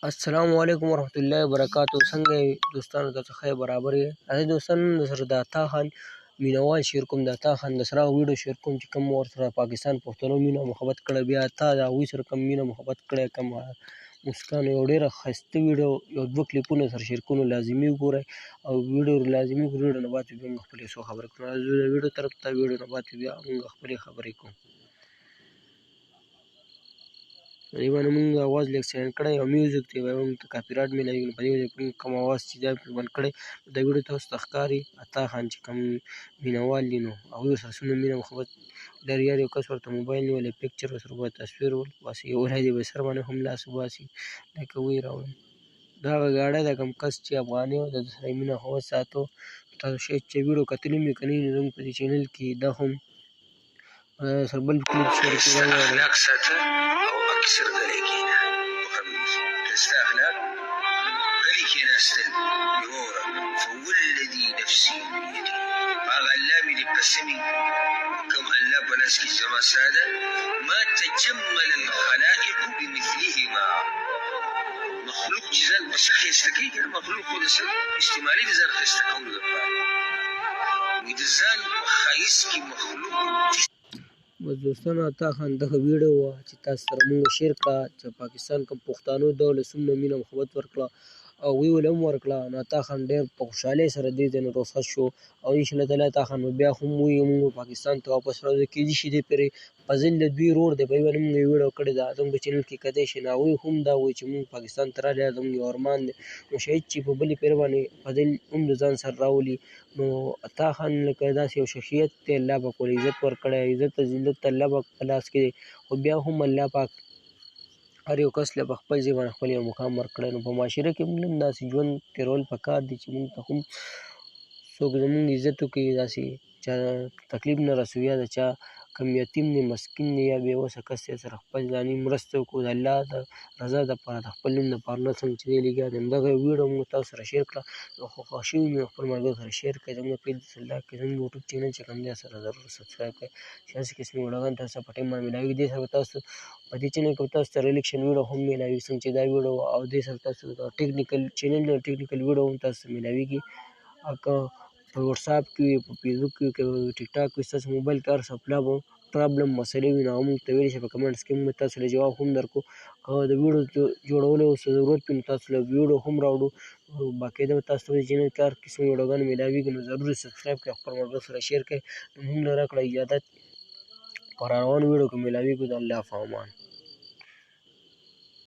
السلام علیکم ورحمت الله وبرکاتہ. څنګه یې دوستانو؟ تاسو ښه برابر یې؟ راځئ دوستانو، نن درسره د عطا خان مینوال شعر کوم. د عطا خان د سره ویډیو شعر کوم چې کوم ورسره پاکستان پښتنو مینه او محبت کړی، بیا عطا د هغوی سره کوم مینه محبت کړی، کوم موسیقانو یو ډېره ښایسته ویډیو یو 2 کلیپونه سره شیر کړو. لازمي وګورئ او ویډیو لازمي وګورئ. ویډیو نه بعد بیا موږ خپلې څو خبرې کوو. راځئ د ویډیو طرف ته. ویډیو نه بعد بیا موږ خپلې خبرې کوو. دې باندې موږ اواز لږ سیلنټ کړی او میوزیک دی موږ ته کاپي رایټ میلاوي. نو په دې وجه موږ کوم اواز چې دی پرې بند کړی. دا ویډیو تاسو ته ښکاري عطا خان چې کوم مینوال دي نو هغوی ورسره څومره مینه محبت لري. یا یو کس ورته موبایل نیولی پکچر ورسره باید تصویر وباسي، یولی دی به سر باندې هم لاس وباسي لکه ویې راوړي. دا هغه ګاډی دی کوم کس چې افغاني او د ده سره یې مینه محبت ساتو. تاسو شاید چې ویډیو کتلي هم وي، که نه وي نو زموږ په دې چینل کې دا هم سره بل کلیپ شیر کړی اخلاق ساته او اکثر غلی کېنه. ستا اخلاق غلی کېناستل یوره فوالذي نفسي بيده. هغه الله مې دې قسمي کوم الله په لاس کې زما ستا ده. ما تجمل الخلائق بمثلهما. مخلوق چې ځان په څه ښایسته کوي که نه، مخلوق خو د څه استعمالي د ځان ښایسته کولو لپاره وي. د ځان په ښایست کې مخلوق بس دوستانو، عطا خان دغه ویډیو وه چې تاسو سره موږ شیر کړه چې پاکستان کوم پښتانو ډول څومره مینه محبت ورکړه او هغوی ولې هم ورکړه. نو عطا خان ډېر په خوشحالۍ سره دې ځای نه رخصت شو او انشاءالله تعالی عطا خان به بیا هم وایي موږ پاکستان ته واپس راځو. کېدای شي دی پرې فضل د دوی ورور دی، په دې باندې موږ یو ویډیو کړې ده زموږ په چینل کې. کیدای شي نو هغوی هم دا وایي چې موږ پاکستان ته راغلي، دا زموږ یو ارمان دی. نو شاید چې په بلې پیر باندې فضل هم د ځان سره راولي. نو عطا خان لکه داسې یو شخصیت دی، الله پاک ورله عزت ورکړی. عزت او ذلت الله پاک په لاس کې دی، خو بیا هم الله پاک هر یو کس له په خپل ځای باندې خپل یو مقام ورکړی. نو په معاشره کې موږ هم داسې ژوند تېرول پکار دي چې موږ ته هم څوک زموږ عزت وکړي، داسې چا تکلیف نه رسوي. یا د چا کوم یتیم دی، مسکین دی، یا بېوسه کس دی سره خپل ځاني مرسته وکړو د الله د رضا دپاره، د خپل نوم دپاره، نه څنګه چې دی لګیا دی. همدغه ویډیو موږ تاسو سره شیر کړه. خو خوښ شوي مې خپل ملګرو سره شیر کړئ. زموږ د پیج سره لایک کړئ. زموږ یوټیوب چینل چې کوم دی سره ضرور سبسکرایب کړئ چې هسې قسمي ویډیوګانې تاسو ته په ټایم باندې میلاوي. دې سره به تاسو په دې چینل کې به تاسو ته ریلیکشن ویډیو هم میلاوي، څنګه چې دا ویډیو او دې سره تاسو د ټیکنیکل چینل د ټیکنیکل ویډیو هم تاسو ته میلاویږي. او که په وټساپ کې وي، په فیسبوک کې وي، که ټیک ټاک وي، ستاسو موبایل کې هر څه پرابلم مسلې وي نو هغه موږ ته ویلی شئ په کمنټس کې. موږ تاسو له جواب هم درکړو. که د ویډیو جوړولو څه ضرورت وي نو تاسو له ویډیو هم راوړو. باقاعده به تاسو ته په دې چینل کې هر قسم ویډیوګانې میلاویږي. نو ضرور سبسکرایب کړئ، خپل ملګرو سره شیر کړئ. نو موږ له راکړه اجازت په راروانو ویډیو کې میلاویږو. د الله په امان.